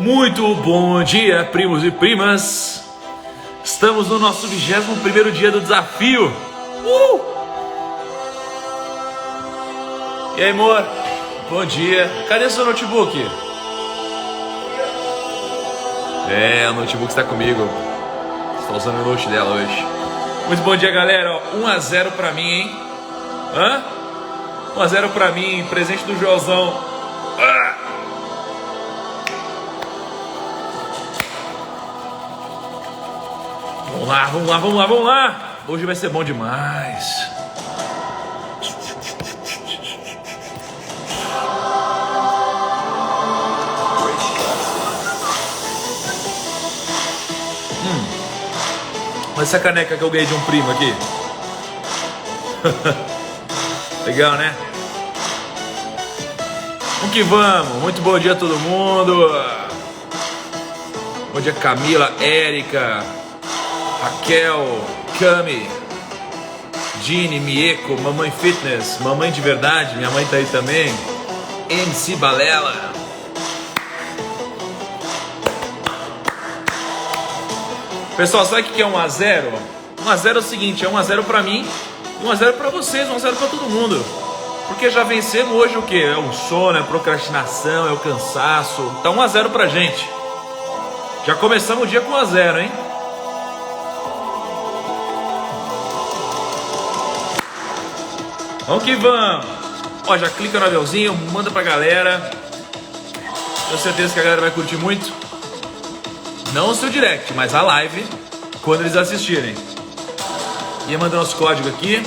Muito bom dia, primos e primas. Estamos no nosso 21º dia do desafio. E aí, amor? Bom dia. Cadê seu notebook? O notebook está comigo. Estou usando o note dela hoje. Muito bom dia, galera. 1-0 pra mim, hein? 1-0 pra mim, presente do Joãozão. Vamos lá. Hoje vai ser bom demais. Olha essa caneca que eu ganhei de um primo aqui. Legal, né? Vamos que vamos. Muito bom dia a todo mundo. Bom dia, Camila, Érica, Raquel, Cami, Dini, Mieko, Mamãe Fitness, Mamãe de Verdade, minha mãe tá aí também. MC Balela. Pessoal, sabe o que é 1-0? 1-0 é o seguinte, é 1-0 pra mim, 1-0 pra vocês, 1-0 pra todo mundo. Porque já vencemos hoje o que? É o sono, é a procrastinação, é o cansaço. Tá 1-0 pra gente. Já começamos o dia com 1-0, hein? Vamos que vamos. Ó, já clica no aviãozinho, manda pra galera. Tenho certeza que a galera vai curtir muito. Não o seu direct, mas a live quando eles assistirem. E manda nosso código aqui.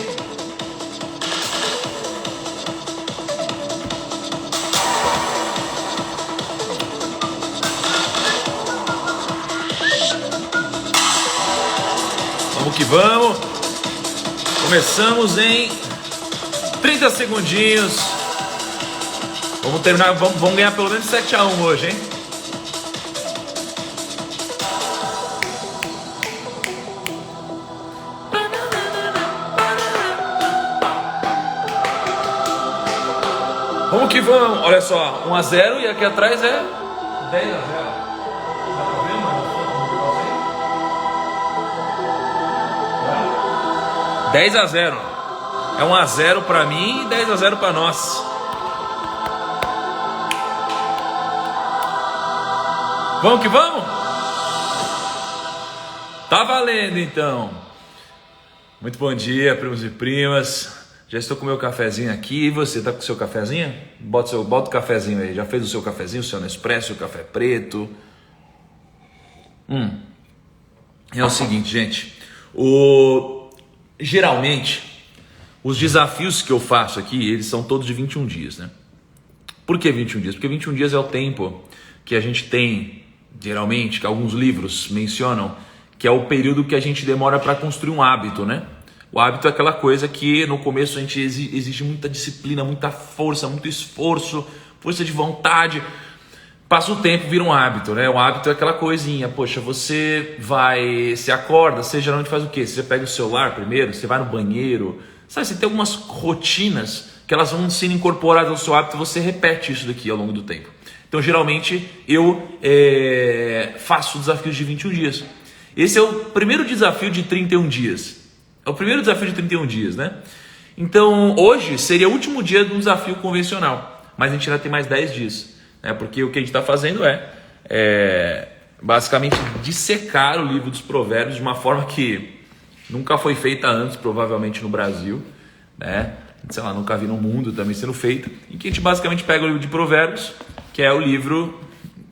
Vamos que vamos. Começamos em 30 segundinhos. Vamos terminar, vamos ganhar pelo menos 7-1 hoje, hein? Vamos que vamos, olha só, 1-0 e aqui atrás é 10-0. Dá pra ver, mano? 10-0. É 1-0 pra mim e 10-0 pra nós. Vamos que vamos? Tá valendo então. Muito bom dia, primos e primas. Já estou com o meu cafezinho aqui. E você, tá com o seu cafezinho? Bota o cafezinho aí. Já fez o seu cafezinho, o seu Nespresso, o café preto? É o seguinte, gente. Geralmente, os desafios que eu faço aqui, eles são todos de 21 dias, né? Por que 21 dias? Porque 21 dias é o tempo que a gente tem, geralmente, que alguns livros mencionam, que é o período que a gente demora para construir um hábito, né? O hábito é aquela coisa que no começo a gente exige muita disciplina, muita força, muito esforço, força de vontade. Passa o tempo, vira um hábito, né? O hábito é aquela coisinha, poxa, você acorda, você geralmente faz o quê? Você pega o celular primeiro, você vai no banheiro, sabe? Você tem algumas rotinas que elas vão sendo incorporadas ao seu hábito e você repete isso daqui ao longo do tempo. Então, geralmente, eu faço desafios de 21 dias. Esse é o primeiro desafio de 31 dias. É o primeiro desafio de 31 dias, né? Então, hoje seria o último dia de um desafio convencional. Mas a gente ainda tem mais 10 dias. Né? Porque o que a gente está fazendo é basicamente dissecar o livro dos provérbios de uma forma que nunca foi feita antes, provavelmente no Brasil. Né? Sei lá, nunca vi no mundo também sendo feita. Em que a gente basicamente pega o livro de provérbios, que é o livro,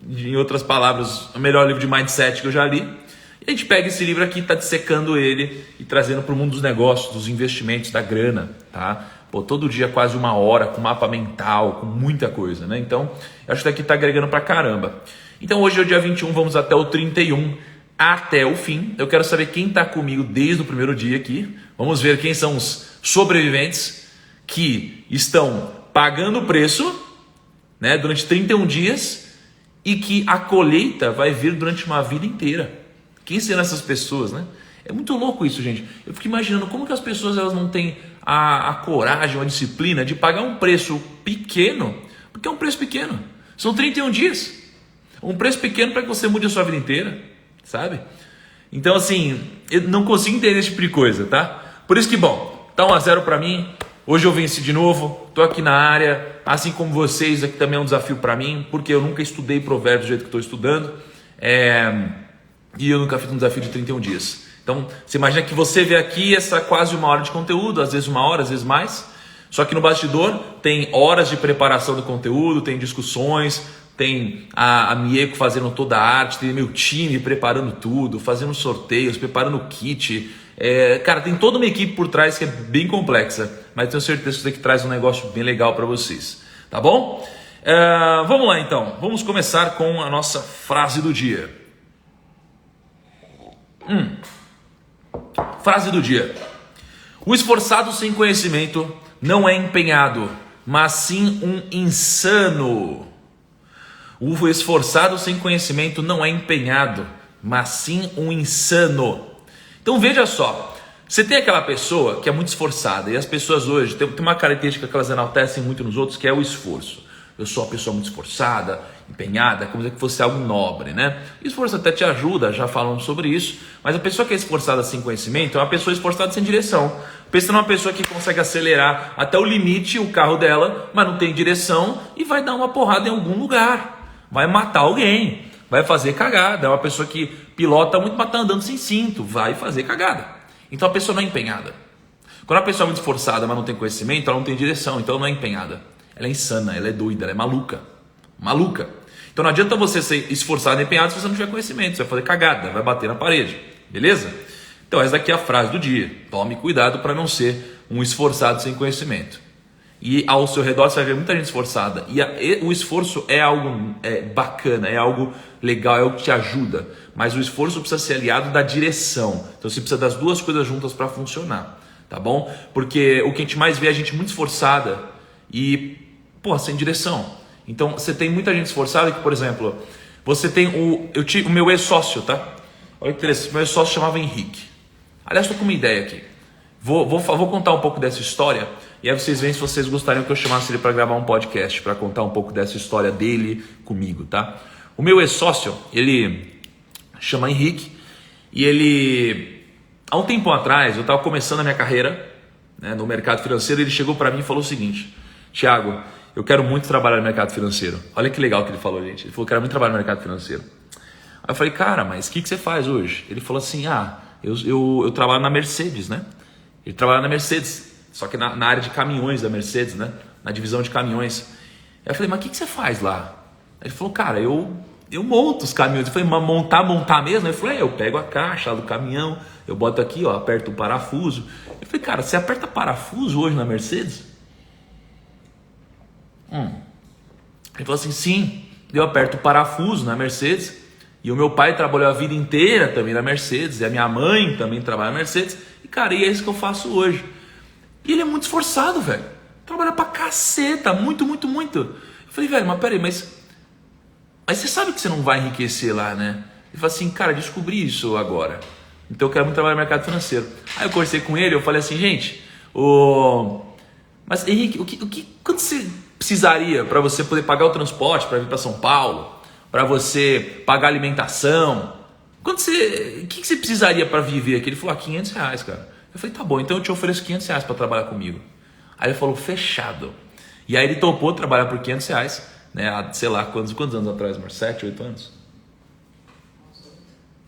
em outras palavras, o melhor livro de mindset que eu já li. E a gente pega esse livro aqui, está dissecando ele e trazendo para o mundo dos negócios, dos investimentos, da grana, tá? Pô, todo dia quase 1 hora, com mapa mental, com muita coisa, né? Então, eu acho que daqui está agregando para caramba. Então, hoje é o dia 21, vamos até o 31, até o fim. Eu quero saber quem está comigo desde o primeiro dia aqui. Vamos ver quem são os sobreviventes que estão pagando o preço, né, durante 31 dias e que a colheita vai vir durante uma vida inteira. Quem serão essas pessoas, né? É muito louco isso, gente. Eu fico imaginando como que as pessoas elas não têm a coragem, a disciplina de pagar um preço pequeno, porque é um preço pequeno. São 31 dias. Um preço pequeno para que você mude a sua vida inteira, sabe? Então, assim, eu não consigo entender esse tipo de coisa, tá? Por isso que, bom, tá 1-0 para mim. Hoje eu venci de novo, tô aqui na área, assim como vocês, aqui também é um desafio para mim, porque eu nunca estudei provérbios do jeito que estou estudando, e eu nunca fiz um desafio de 31 dias. Então, você imagina que você vê aqui essa quase 1 hora de conteúdo, às vezes 1 hora, às vezes mais, só que no bastidor tem horas de preparação do conteúdo, tem discussões, tem a Mieko fazendo toda a arte, tem meu time preparando tudo, fazendo sorteios, preparando o kit. Cara, tem toda uma equipe por trás que é bem complexa, mas tenho certeza que isso aqui traz um negócio bem legal para vocês, tá bom? Vamos lá então, vamos começar com a nossa frase do dia. Frase do dia: o esforçado sem conhecimento não é empenhado, mas sim um insano. O esforçado sem conhecimento não é empenhado, mas sim um insano. Então veja só, você tem aquela pessoa que é muito esforçada, e as pessoas hoje tem uma característica que elas enaltecem muito nos outros, que é o esforço. Eu sou uma pessoa muito esforçada, empenhada, como se fosse algo nobre, né? Esforço até te ajuda, já falamos sobre isso, mas a pessoa que é esforçada sem conhecimento é uma pessoa esforçada sem direção. Pensa numa pessoa que consegue acelerar até o limite o carro dela, mas não tem direção e vai dar uma porrada em algum lugar, vai matar alguém, vai fazer cagada. É uma pessoa que pilota muito, mas está andando sem cinto, vai fazer cagada. Então a pessoa não é empenhada. Quando a pessoa é muito esforçada, mas não tem conhecimento, ela não tem direção, então ela não é empenhada. Ela é insana, ela é doida, ela é maluca. Maluca. Então não adianta você ser esforçado e empenhado se você não tiver conhecimento. Você vai fazer cagada, vai bater na parede. Beleza? Então essa daqui é a frase do dia. Tome cuidado para não ser um esforçado sem conhecimento. E ao seu redor você vai ver muita gente esforçada. E o esforço é algo bacana, é algo legal, é algo que te ajuda. Mas o esforço precisa ser aliado da direção. Então você precisa das duas coisas juntas para funcionar. Tá bom? Porque o que a gente mais vê é a gente muito esforçada e, sem direção. Então você tem muita gente esforçada que, por exemplo, você tem o meu ex-sócio, tá? Olha que interessante, meu ex-sócio chamava Henrique. Aliás, estou com uma ideia aqui. Vou contar um pouco dessa história e aí vocês veem se vocês gostariam que eu chamasse ele para gravar um podcast, para contar um pouco dessa história dele comigo, tá? O meu ex-sócio, ele chama Henrique e ele, há um tempo atrás, eu estava começando a minha carreira, né, no mercado financeiro. Ele chegou para mim e falou o seguinte: Thiago, eu quero muito trabalhar no mercado financeiro. Olha que legal que ele falou, gente. Ele falou: quero muito trabalhar no mercado financeiro. Aí eu falei: cara, mas o que você faz hoje? Ele falou assim: eu trabalho na Mercedes, né? Ele trabalha na Mercedes, só que na área de caminhões da Mercedes, né? Na divisão de caminhões. Aí eu falei: mas o que você faz lá? Aí ele falou: cara, eu monto os caminhões. Eu falei: mas montar mesmo? Ele falou: eu pego a caixa do caminhão, eu boto aqui, aperto o parafuso. Eu falei: cara, você aperta parafuso hoje na Mercedes? Ele falou assim: sim, eu aperto o parafuso na Mercedes, e o meu pai trabalhou a vida inteira também na Mercedes, e a minha mãe também trabalha na Mercedes, e cara, e é isso que eu faço hoje. E ele é muito esforçado, velho, trabalha pra caceta, muito, muito, muito. Eu falei: velho, mas peraí, mas você sabe que você não vai enriquecer lá, né? Ele falou assim: cara, descobri isso agora, então eu quero muito trabalhar no mercado financeiro. Aí eu conversei com ele, eu falei assim: gente, mas Henrique, quanto você precisaria para você poder pagar o transporte para vir para São Paulo, para você pagar a alimentação? O que você precisaria para viver aqui? Ele falou: R$500, cara. Eu falei: tá bom, então eu te ofereço R$500 para trabalhar comigo. Aí ele falou: fechado. E aí ele topou trabalhar por R$500, né? Há, sei lá, quantos anos atrás, amor? 7, 8 anos?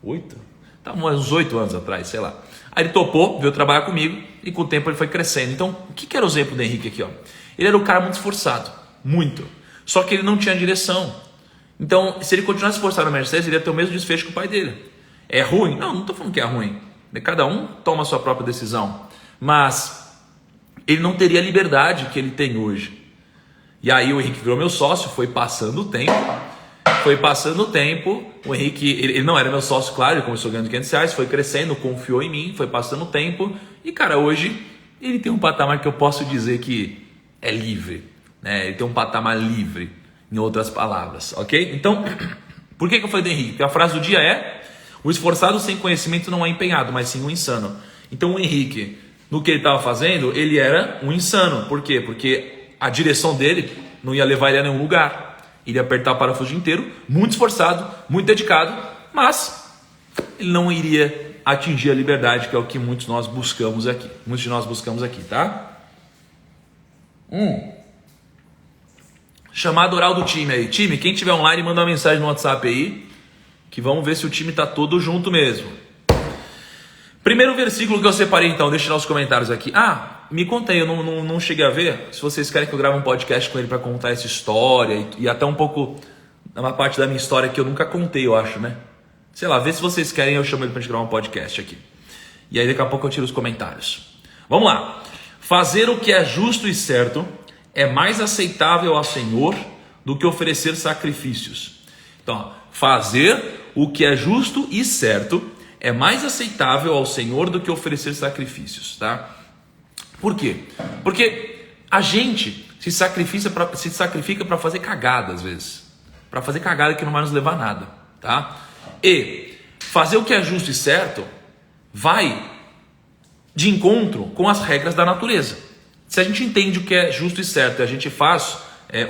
8? Tá, uns 8 anos atrás, sei lá. Aí ele topou, veio trabalhar comigo e com o tempo ele foi crescendo. Então, o que era o exemplo do Henrique aqui, ó? Ele era um cara muito esforçado, muito. Só que ele não tinha direção. Então, se ele continuasse esforçado na Mercedes, ele ia ter o mesmo desfecho que o pai dele. É ruim? Não estou falando que é ruim. Cada um toma a sua própria decisão. Mas ele não teria a liberdade que ele tem hoje. E aí o Henrique virou meu sócio, foi passando o tempo. O Henrique, ele não era meu sócio, claro, ele começou ganhando R$500, foi crescendo, confiou em mim, foi passando o tempo. E cara, hoje ele tem um patamar que eu posso dizer que é livre, né? Ele tem um patamar livre, em outras palavras, ok? Então, por que eu falei do Henrique? Porque a frase do dia é: o esforçado sem conhecimento não é empenhado, mas sim um insano. Então o Henrique, no que ele estava fazendo, ele era um insano. Por quê? Porque a direção dele não ia levar ele a nenhum lugar. Iria apertar o parafuso o dia inteiro, muito esforçado, muito dedicado, mas ele não iria atingir a liberdade, que é o que muitos de nós buscamos aqui, tá? Chamada oral do time aí. Time, quem tiver online, manda uma mensagem no WhatsApp aí, que vamos ver se o time tá todo junto mesmo. Primeiro versículo que eu separei então, deixa nos comentários aqui. Me conta aí, eu não cheguei a ver. Se vocês querem que eu grave um podcast com ele para contar essa história e até um pouco uma parte da minha história que eu nunca contei, eu acho, né? Sei lá, vê se vocês querem, eu chamo ele pra gente gravar um podcast aqui. E aí daqui a pouco eu tiro os comentários. Vamos lá. Fazer o que é justo e certo é mais aceitável ao Senhor do que oferecer sacrifícios. Então, fazer o que é justo e certo é mais aceitável ao Senhor do que oferecer sacrifícios, tá? Por quê? Porque a gente se sacrifica para fazer cagada às vezes. Para fazer cagada que não vai nos levar a nada, tá? E fazer o que é justo e certo vai de encontro com as regras da natureza. Se a gente entende o que é justo e certo e a gente faz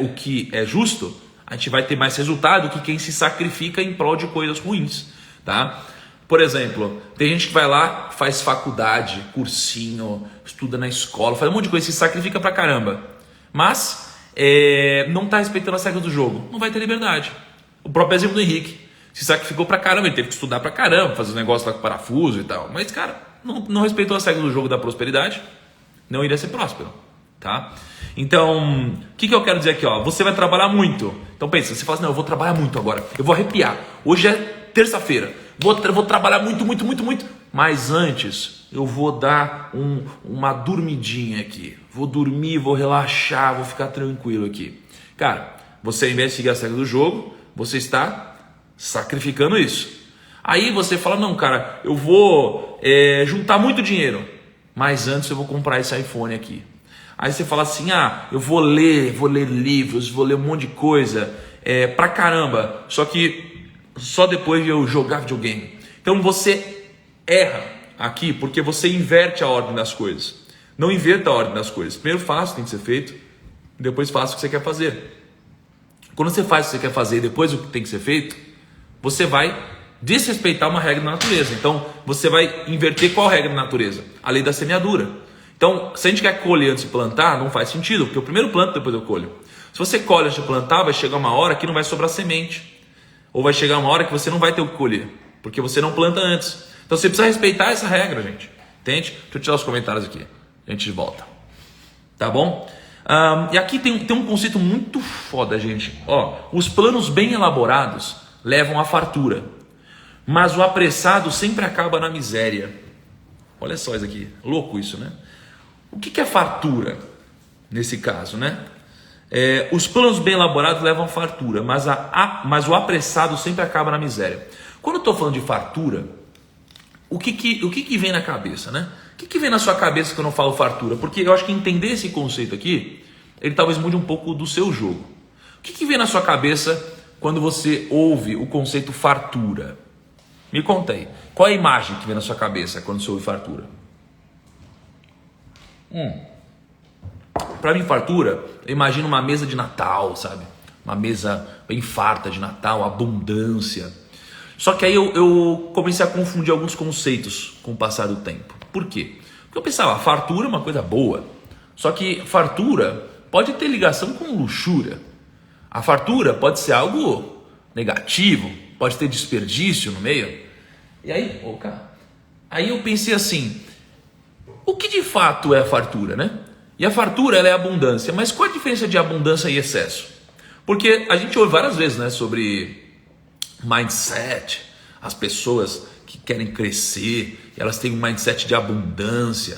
o que é justo, a gente vai ter mais resultado que quem se sacrifica em prol de coisas ruins, tá? Por exemplo, tem gente que vai lá, faz faculdade, cursinho, estuda na escola, faz um monte de coisa, se sacrifica pra caramba, mas não está respeitando as regras do jogo, não vai ter liberdade. O próprio exemplo do Henrique, se sacrificou pra caramba, ele teve que estudar pra caramba, fazer um negócio lá com parafuso e tal, mas cara, não respeitou as regras do jogo da prosperidade, não iria ser próspero, tá? Então, o que eu quero dizer aqui, ó? Você vai trabalhar muito. Então pensa, você fala assim, não, eu vou trabalhar muito agora, eu vou arrepiar, hoje é terça-feira, vou trabalhar muito, mas antes eu vou dar uma dormidinha aqui, vou dormir, vou relaxar, vou ficar tranquilo aqui. Cara, você ao invés de seguir as regras do jogo, você está sacrificando isso. Aí você fala, não cara, eu vou juntar muito dinheiro, mas antes eu vou comprar esse iPhone aqui. Aí você fala assim, eu vou ler livros, vou ler um monte de coisa, pra caramba, só que só depois de eu jogar videogame. Então você erra aqui porque você inverte a ordem das coisas. Não inverta a ordem das coisas. Primeiro faça o que tem que ser feito, depois faça o que você quer fazer. Quando você faz o que você quer fazer e depois o que tem que ser feito, você vai desrespeitar uma regra da natureza. Então você vai inverter qual regra da natureza? A lei da semeadura. Então, se a gente quer colher antes de plantar, não faz sentido, porque eu primeiro planto, depois eu colho. Se você colhe antes de plantar, vai chegar uma hora que não vai sobrar semente. Ou vai chegar uma hora que você não vai ter o que colher, porque você não planta antes. Então você precisa respeitar essa regra, gente. Entende? Deixa eu tirar os comentários aqui. A gente volta. Tá bom? E aqui tem um conceito muito foda, gente. Os planos bem elaborados levam à fartura, mas o apressado sempre acaba na miséria. Olha só isso aqui. Louco isso, né? O que é fartura nesse caso, né? Os planos bem elaborados levam à fartura, mas o apressado sempre acaba na miséria. Quando eu estou falando de fartura, o que vem na cabeça, né? O que vem na sua cabeça quando eu falo fartura? Porque eu acho que entender esse conceito aqui, ele talvez mude um pouco do seu jogo. O que vem na sua cabeça quando você ouve o conceito fartura? Me conta aí. Qual é a imagem que vem na sua cabeça quando você ouve fartura? Para mim, fartura, eu imagino uma mesa de Natal, sabe? Uma mesa bem farta de Natal, abundância. Só que aí eu comecei a confundir alguns conceitos com o passar do tempo. Por quê? Porque eu pensava, fartura é uma coisa boa. Só que fartura pode ter ligação com luxúria. A fartura pode ser algo negativo, pode ter desperdício no meio. E aí, aí eu pensei assim, o que de fato é a fartura, né? E a fartura, ela é abundância, mas qual a diferença de abundância e excesso? Porque a gente ouve várias vezes, né, sobre mindset, as pessoas que querem crescer, elas têm um mindset de abundância,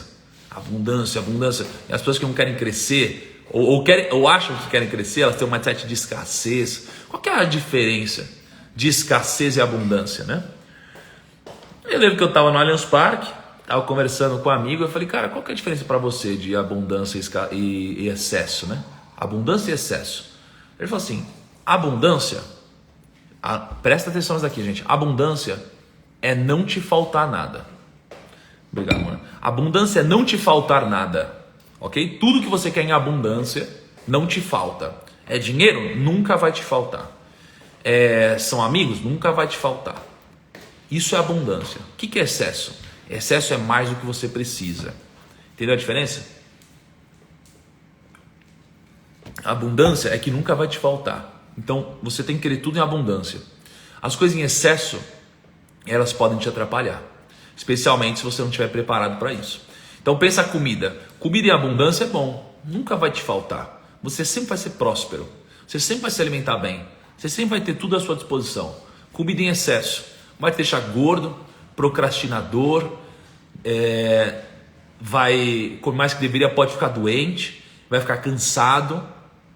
e as pessoas que não querem crescer, ou acham que querem crescer, elas têm um mindset de escassez. Qual que é a diferença de escassez e abundância, né? Eu lembro que eu estava no Allianz Parque, estava conversando com um amigo, eu falei, cara, qual que é a diferença para você de abundância e excesso, né? Abundância e excesso. Ele falou assim, abundância, presta atenção nisso aqui, gente, abundância é não te faltar nada. Obrigado, mano. Abundância é não te faltar nada, ok? Tudo que você quer em abundância não te falta. É dinheiro? Nunca vai te faltar. São amigos? Nunca vai te faltar. Isso é abundância. O que é excesso? Excesso é mais do que você precisa. Entendeu a diferença? A abundância é que nunca vai te faltar. Então você tem que querer tudo em abundância. As coisas em excesso, elas podem te atrapalhar, especialmente se você não estiver preparado para isso. Então pensa a comida. Comida em abundância é bom, nunca vai te faltar. Você sempre vai ser próspero, você sempre vai se alimentar bem, você sempre vai ter tudo à sua disposição. Comida em excesso vai te deixar gordo, procrastinador, vai comer mais que deveria, pode ficar doente, vai ficar cansado.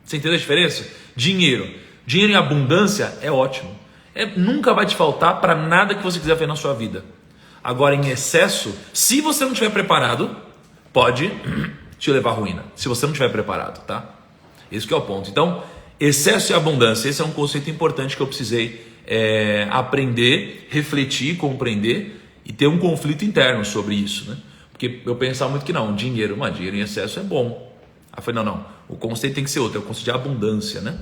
Você entendeu a diferença? Dinheiro em abundância é ótimo. Nunca vai te faltar para nada que você quiser ver na sua vida. Agora, em excesso, se você não estiver preparado, pode te levar à ruína. Se você não estiver preparado, tá? Esse que é o ponto. Então, excesso e abundância, esse é um conceito importante que eu precisei aprender, refletir, compreender e ter um conflito interno sobre isso, né? Porque eu pensava muito que não, dinheiro em excesso é bom. Aí eu falei, não, o conceito tem que ser outro, é o conceito de abundância, né?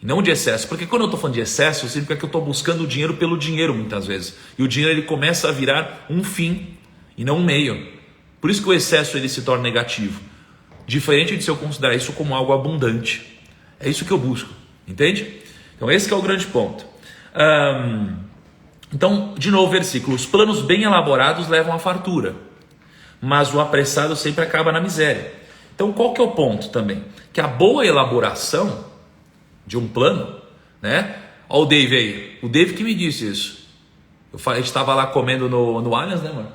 E não de excesso, porque quando eu estou falando de excesso, significa que eu estou buscando o dinheiro pelo dinheiro muitas vezes. E o dinheiro ele começa a virar um fim e não um meio. Por isso que o excesso ele se torna negativo. Diferente de se eu considerar isso como algo abundante. É isso que eu busco, entende? Então esse que é o grande ponto. Então, de novo o versículo. Os planos bem elaborados levam à fartura, mas o apressado sempre acaba na miséria. Então qual que é o ponto também? Que a boa elaboração de um plano, né? Olha o Dave aí, o Dave que me disse isso. A gente estava lá comendo no Allianz, né, mano?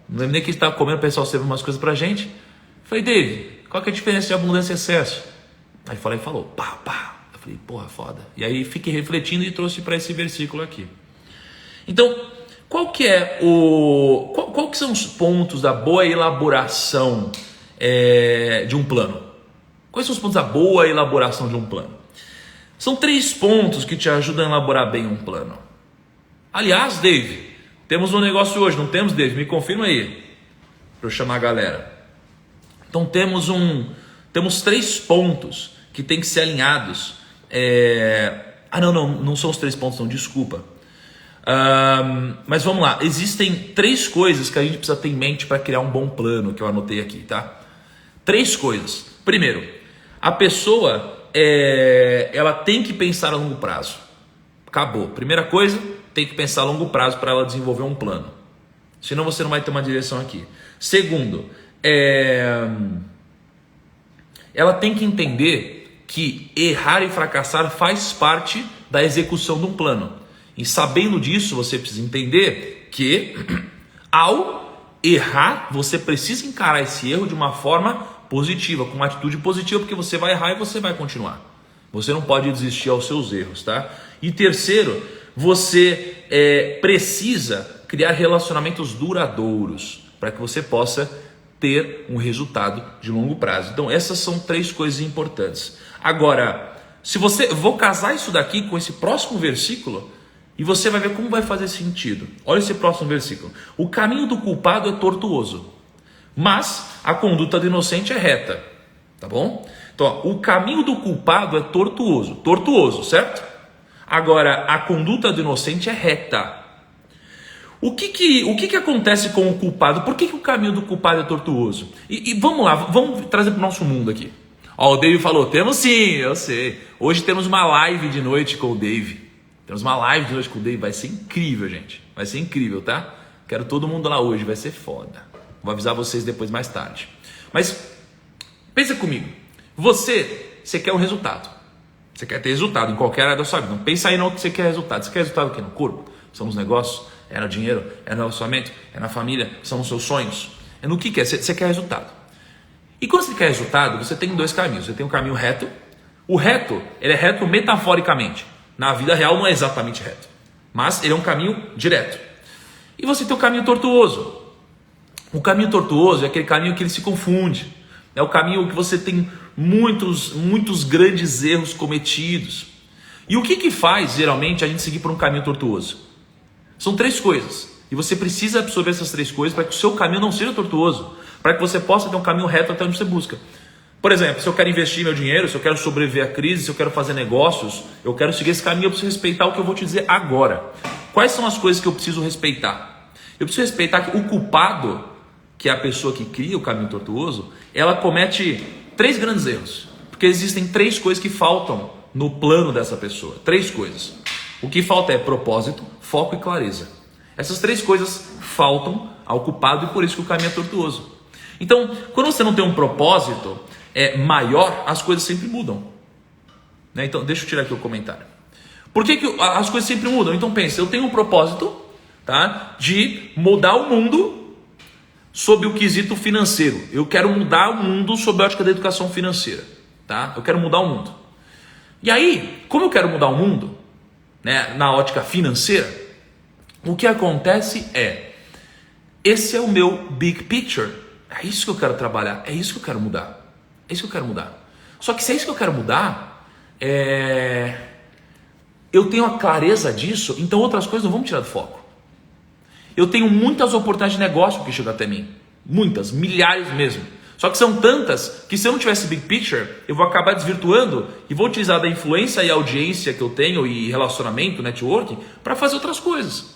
Não lembro nem que a gente estava comendo, o pessoal serviu umas coisas pra gente. Falei, Dave, qual que é a diferença de abundância e excesso? Aí falou, pá. Eu falei, porra, foda. E aí fiquei refletindo e trouxe para esse versículo aqui. Então, qual que são os pontos da boa elaboração de um plano? Quais são os pontos da boa elaboração de um plano? São 3 pontos que te ajudam a elaborar bem um plano. Aliás, Dave, temos um negócio hoje, não temos, Dave? Me confirma aí, para eu chamar a galera. Então temos 3 pontos que tem que ser alinhados. Não são os 3 pontos, não, desculpa. Mas vamos lá, existem 3 coisas que a gente precisa ter em mente para criar um bom plano, que eu anotei aqui, tá? 3 coisas. Primeiro, a pessoa ela tem que pensar a longo prazo. Acabou. Primeira coisa, tem que pensar a longo prazo para ela desenvolver um plano. Senão você não vai ter uma direção aqui. Segundo, ela tem que entender que errar e fracassar faz parte da execução de um plano. E sabendo disso, você precisa entender que ao errar, você precisa encarar esse erro de uma forma positiva, com uma atitude positiva, porque você vai errar e você vai continuar. Você não pode desistir aos seus erros, tá? E terceiro, você precisa criar relacionamentos duradouros para que você possa ter um resultado de longo prazo. Então essas são 3 coisas importantes. Agora, vou casar isso daqui com esse próximo versículo e você vai ver como vai fazer sentido. Olha esse próximo versículo. O caminho do culpado é tortuoso, mas a conduta do inocente é reta. Tá bom? Então, o caminho do culpado é tortuoso, certo? Agora, a conduta do inocente é reta. O que acontece com o culpado? Por que o caminho do culpado é tortuoso? E vamos lá, vamos trazer para o nosso mundo aqui. Ó, o Dave falou, temos sim, eu sei. Hoje temos uma live de noite com o Dave. Vai ser incrível, gente. Vai ser incrível, tá? Quero todo mundo lá hoje, vai ser foda. Vou avisar vocês depois mais tarde. Mas, pensa comigo. Você quer um resultado. Você quer ter resultado em qualquer área da sua vida. Não pensa aí no que você quer resultado. Você quer resultado aqui no corpo? São nos negócios? É no dinheiro? É no relacionamento? É na família? São os seus sonhos? É no que é? Você quer resultado. E quando você quer resultado, você tem 2 caminhos. Você tem um caminho reto. O reto, ele é reto metaforicamente. Na vida real não é exatamente reto. Mas ele é um caminho direto. E você tem o caminho tortuoso. O caminho tortuoso é aquele caminho que ele se confunde. É o caminho que você tem muitos grandes erros cometidos. E o que faz, geralmente, a gente seguir por um caminho tortuoso? São 3 coisas. E você precisa absorver essas 3 coisas para que o seu caminho não seja tortuoso. Para que você possa ter um caminho reto até onde você busca. Por exemplo, se eu quero investir meu dinheiro, se eu quero sobreviver à crise, se eu quero fazer negócios, eu quero seguir esse caminho, eu preciso respeitar o que eu vou te dizer agora. Quais são as coisas que eu preciso respeitar? Eu preciso respeitar que o culpado, que é a pessoa que cria o caminho tortuoso, ela comete 3 grandes erros. Porque existem 3 coisas que faltam no plano dessa pessoa. 3 coisas. O que falta é propósito, foco e clareza. Essas 3 coisas faltam ao culpado e por isso que o caminho é tortuoso. Então, quando você não tem um propósito maior, as coisas sempre mudam. Né? Então, deixa eu tirar aqui o comentário. Por que as coisas sempre mudam? Então, pensa, eu tenho um propósito, tá, de mudar o mundo sob o quesito financeiro. Eu quero mudar o mundo sob a ótica da educação financeira. Tá? Eu quero mudar o mundo. E aí, como eu quero mudar o mundo, né, na ótica financeira, o que acontece esse é o meu big picture. É isso que eu quero trabalhar, é isso que eu quero mudar. É isso que eu quero mudar. Só que se é isso que eu quero mudar, eu tenho a clareza disso, então outras coisas não vão me tirar do foco. Eu tenho muitas oportunidades de negócio que chegam até mim. Muitas, milhares mesmo. Só que são tantas que se eu não tivesse big picture, eu vou acabar desvirtuando e vou utilizar da influência e audiência que eu tenho e relacionamento, networking, para fazer outras coisas.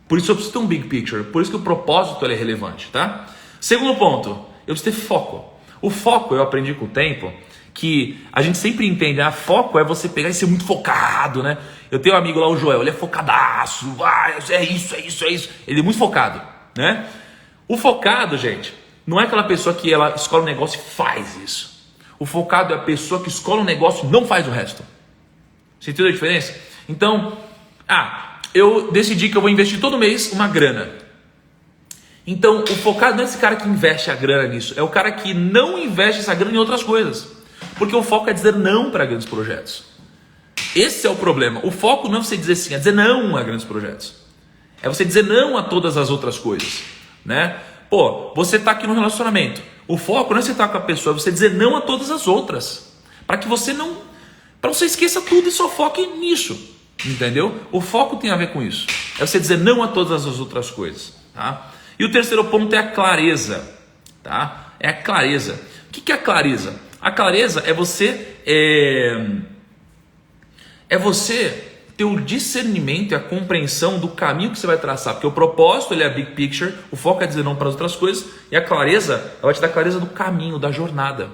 Por isso eu preciso ter um big picture, por isso que o propósito é relevante, tá? Segundo ponto, eu preciso ter foco. O foco, eu aprendi com o tempo, que a gente sempre entende, foco é você pegar e ser muito focado, né? Eu tenho um amigo lá, o Joel, ele é focadaço, é isso. Ele é muito focado, né? O focado, gente, não é aquela pessoa que ela escolhe um negócio e faz isso. O focado é a pessoa que escolhe um negócio e não faz o resto. Você entendeu a diferença? Então, eu decidi que eu vou investir todo mês uma grana. Então, o focado não é esse cara que investe a grana nisso, é o cara que não investe essa grana em outras coisas. Porque o foco é dizer não para grandes projetos. Esse é o problema. O foco não é você dizer sim, é dizer não a grandes projetos. É você dizer não a todas as outras coisas, né? Pô, você está aqui no relacionamento. O foco não é você estar com a pessoa, é você dizer não a todas as outras. Para que você não... Para você esqueça tudo e só foque nisso. Entendeu? O foco tem a ver com isso. É você dizer não a todas as outras coisas, tá? E o terceiro ponto é a clareza, tá? É a clareza. O que é a clareza? A clareza é você ter o discernimento e a compreensão do caminho que você vai traçar, porque o propósito ele é a big picture, o foco é dizer não para as outras coisas, e a clareza, ela vai te dar clareza do caminho, da jornada.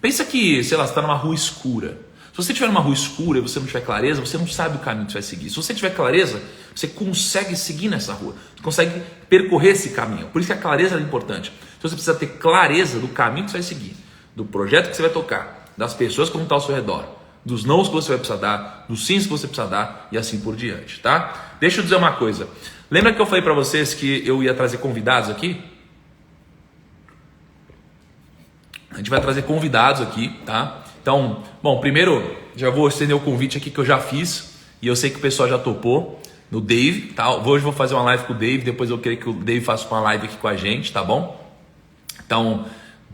Pensa que, sei lá, você está numa rua escura. Se você estiver numa rua escura e você não tiver clareza, você não sabe o caminho que você vai seguir. Se você tiver clareza, você consegue seguir nessa rua, você consegue percorrer esse caminho. Por isso que a clareza é importante. Então você precisa ter clareza do caminho que você vai seguir, do projeto que você vai tocar, das pessoas que vão estar ao seu redor, dos nãos que você vai precisar dar, dos sims que você precisa dar e assim por diante, tá? Deixa eu dizer uma coisa. Lembra que eu falei para vocês que eu ia trazer convidados aqui? A gente vai trazer convidados aqui, tá? Então, bom, primeiro já vou estender o convite aqui que eu já fiz e eu sei que o pessoal já topou no Dave, tá? Hoje eu vou fazer uma live com o Dave, depois eu quero que o Dave faça uma live aqui com a gente, tá bom? Então,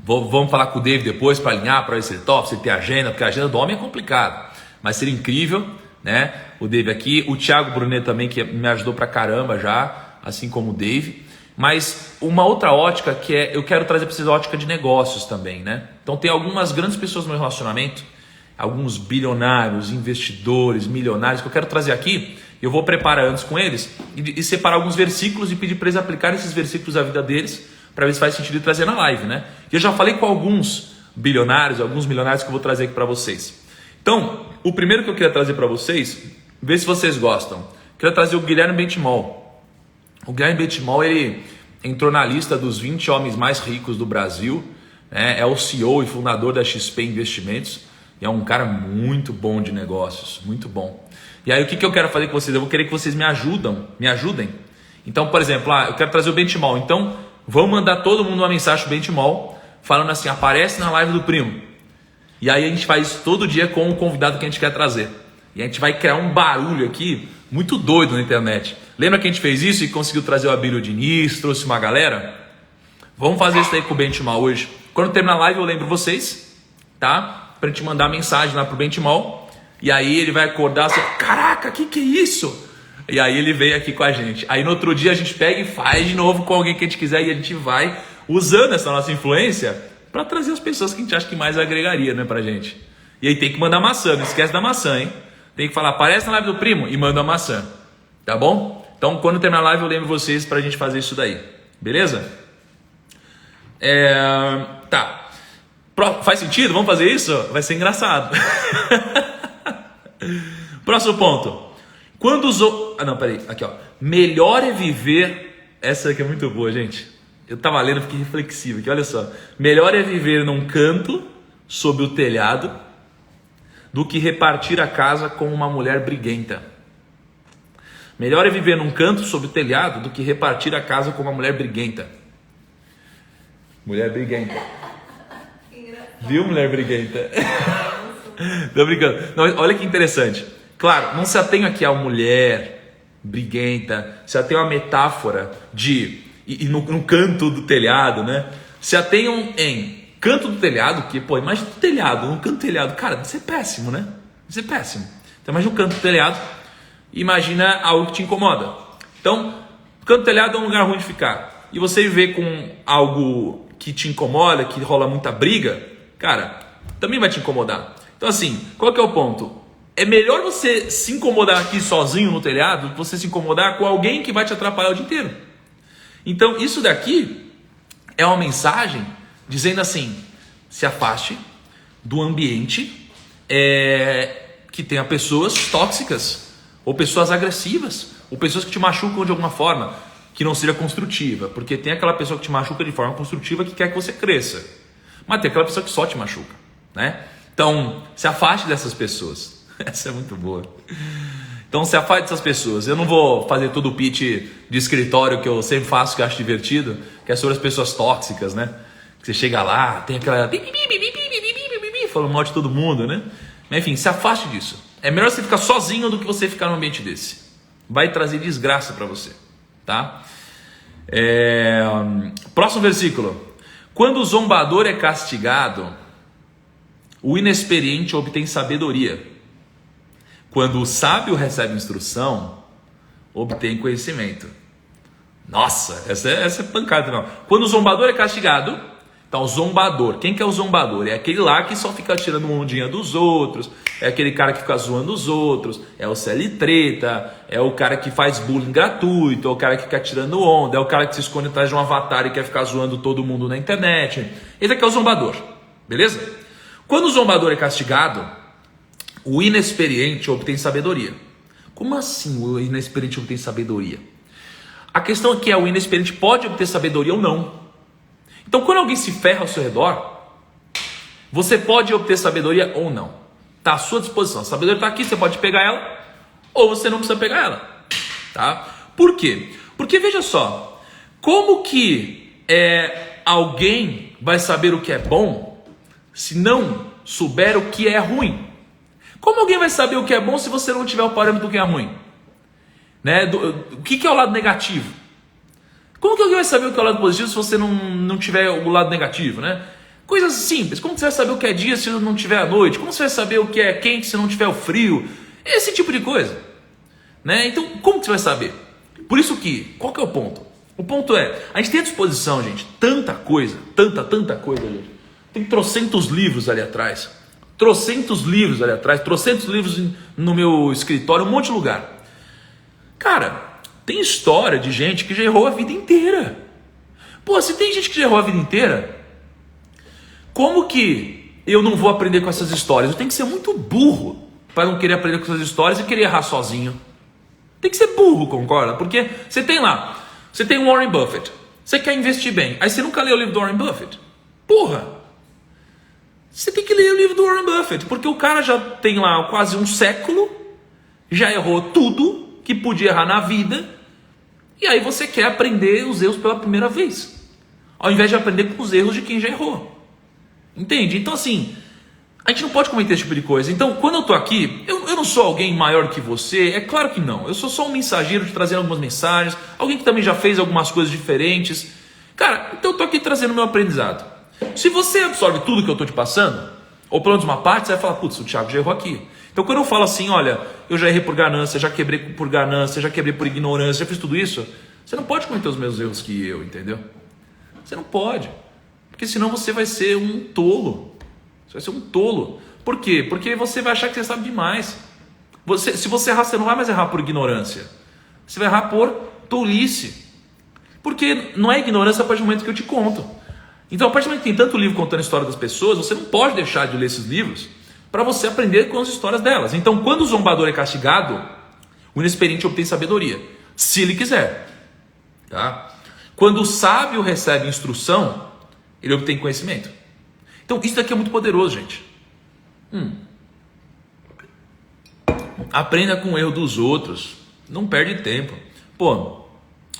vamos falar com o Dave depois para alinhar, para ver se ele topa, se ele tem agenda, porque a agenda do homem é complicada, mas seria incrível, né? O Dave aqui, o Thiago Brunet também, que me ajudou pra caramba já, assim como o Dave. Mas uma outra ótica que eu quero trazer para vocês a ótica de negócios também, né? Então tem algumas grandes pessoas no meu relacionamento, alguns bilionários, investidores, milionários que eu quero trazer aqui. Eu vou preparar antes com eles e separar alguns versículos e pedir para eles aplicarem esses versículos à vida deles para ver se faz sentido de trazer na live, né? E eu já falei com alguns bilionários, alguns milionários que eu vou trazer aqui para vocês. Então, o primeiro que eu queria trazer para vocês, ver se vocês gostam. Eu queria trazer o Guilherme Benchimol. O Guilherme Benchimol, ele entrou na lista dos 20 homens mais ricos do Brasil, né? É o CEO e fundador da XP Investimentos e é um cara muito bom de negócios, muito bom. E aí o que eu quero fazer com vocês? Eu vou querer que vocês me ajudem. Então, por exemplo, eu quero trazer o Benchimol, então vamos mandar todo mundo uma mensagem pro Benchimol falando assim, aparece na live do primo. E aí a gente faz todo dia com o convidado que a gente quer trazer. E a gente vai criar um barulho aqui muito doido na internet. Lembra que a gente fez isso e conseguiu trazer o Abílio Diniz, trouxe uma galera? Vamos fazer isso aí com o Benchimol hoje. Quando terminar a live eu lembro vocês, tá? Pra gente mandar mensagem lá pro Benchimol. E aí ele vai acordar assim, caraca, que é isso? E aí ele vem aqui com a gente. Aí no outro dia a gente pega e faz de novo com alguém que a gente quiser. E a gente vai usando essa nossa influência Para trazer as pessoas que a gente acha que mais agregaria, né, pra gente. E aí tem que mandar maçã, não esquece da maçã, hein? Tem que falar, aparece na live do primo e manda a maçã, tá bom? Então quando terminar a live eu lembro vocês pra gente fazer isso daí, beleza? Tá. Faz sentido? Vamos fazer isso? Vai ser engraçado. Próximo ponto. Quando usou... Ah, não, peraí. Aqui, ó. Melhor é viver... Essa aqui é muito boa, gente. Eu tava lendo, fiquei reflexivo aqui. Olha só. Melhor é viver num canto, sob o telhado, do que repartir a casa com uma mulher briguenta. Melhor é viver num canto, sob o telhado, do que repartir a casa com uma mulher briguenta. Mulher briguenta. Viu, mulher briguenta? Tô brincando. Não, olha que interessante. Claro, não se atenha aqui a mulher briguenta, se atenha a uma metáfora de no canto do telhado, né? Se atenham em canto do telhado, que, pô, imagina o telhado, no canto do telhado, cara, deve ser péssimo, né? Deve ser péssimo. Então imagina o canto do telhado e imagina algo que te incomoda. Então, o canto do telhado é um lugar ruim de ficar. E você viver com algo que te incomoda, que rola muita briga, cara, também vai te incomodar. Então assim, qual que é o ponto? É melhor você se incomodar aqui sozinho no telhado do que você se incomodar com alguém que vai te atrapalhar o dia inteiro. Então isso daqui é uma mensagem dizendo assim, se afaste do ambiente que tenha pessoas tóxicas, ou pessoas agressivas, ou pessoas que te machucam de alguma forma, que não seja construtiva, porque tem aquela pessoa que te machuca de forma construtiva que quer que você cresça, mas tem aquela pessoa que só te machuca, né? Então, se afaste dessas pessoas. Essa é muito boa. Então, se afaste dessas pessoas. Eu não vou fazer todo o pitch de escritório que eu sempre faço, que eu acho divertido, que é sobre as pessoas tóxicas, né? Que você chega lá, tem aquela... falando mal de todo mundo, né? Mas, enfim, se afaste disso. É melhor você ficar sozinho do que você ficar num ambiente desse. Vai trazer desgraça para você, tá? Próximo versículo. Quando o zombador é castigado, o inexperiente obtém sabedoria. Quando o sábio recebe instrução, obtém conhecimento. Nossa, essa é pancada, não. Quando o zombador é castigado, então o zombador, quem que é o zombador? É aquele lá que só fica tirando ondinha dos outros, é aquele cara que fica zoando os outros, é o CL treta, é o cara que faz bullying gratuito, é o cara que fica tirando onda, é o cara que se esconde atrás de um avatar e quer ficar zoando todo mundo na internet. Esse aqui é o zombador, beleza? Quando o zombador é castigado, o inexperiente obtém sabedoria. Como assim o inexperiente obtém sabedoria? A questão aqui é o inexperiente pode obter sabedoria ou não. Então quando alguém se ferra ao seu redor, você pode obter sabedoria ou não. Está à sua disposição. A sabedoria está aqui, você pode pegar ela ou você não precisa pegar ela. Tá? Por quê? Porque veja só, como que alguém vai saber o que é bom se não souber o que é ruim? Como alguém vai saber o que é bom se você não tiver o parâmetro do que é ruim? Né? O que é o lado negativo? Como que alguém vai saber o que é o lado positivo se você não tiver o lado negativo, né? Coisas simples. Como você vai saber o que é dia se não tiver a noite? Como você vai saber o que é quente se não tiver o frio? Esse tipo de coisa, né? Então, como que você vai saber? Por isso que, qual que é o ponto? O ponto é, a gente tem à disposição, gente, tanta coisa, tanta coisa, gente. Tem trocentos livros ali atrás. Trocentos livros no meu escritório, um monte de lugar. Cara, tem história de gente que já errou a vida inteira. Pô, se tem gente que já errou a vida inteira, como que eu não vou aprender com essas histórias? Eu tenho que ser muito burro para não querer aprender com essas histórias e querer errar sozinho. Tem que ser burro, concorda? Porque você tem o Warren Buffett, você quer investir bem, aí você nunca leu o livro do Warren Buffett. Porra! Você tem que ler o livro do Warren Buffett, porque o cara já tem lá quase um século, já errou tudo que podia errar na vida, e aí você quer aprender os erros pela primeira vez, ao invés de aprender com os erros de quem já errou. Entende? Então assim, a gente não pode cometer esse tipo de coisa. Então quando eu tô aqui, eu não sou alguém maior que você, é claro que não. Eu sou só um mensageiro te trazendo algumas mensagens, alguém que também já fez algumas coisas diferentes. Cara, então eu tô aqui trazendo o meu aprendizado. Se você absorve tudo que eu estou te passando, ou pelo menos uma parte, você vai falar, putz, o Thiago já errou aqui. Então quando eu falo assim, olha, eu já errei por ganância, já quebrei por ganância, já quebrei por ignorância, já fiz tudo isso, você não pode cometer os mesmos erros que eu, entendeu? Você não pode. Porque senão você vai ser um tolo. Você vai ser um tolo. Por quê? Porque você vai achar que você sabe demais. Se você errar, você não vai mais errar por ignorância. Você vai errar por tolice. Porque não é ignorância a partir do momento que eu te conto. Então, a partir do momento que tem tanto livro contando a história das pessoas, você não pode deixar de ler esses livros para você aprender com as histórias delas. Então, quando o zombador é castigado, o inexperiente obtém sabedoria, se ele quiser. Tá? Quando o sábio recebe instrução, ele obtém conhecimento. Então, isso daqui é muito poderoso, gente. Aprenda com o erro dos outros. Não perde tempo. Pô,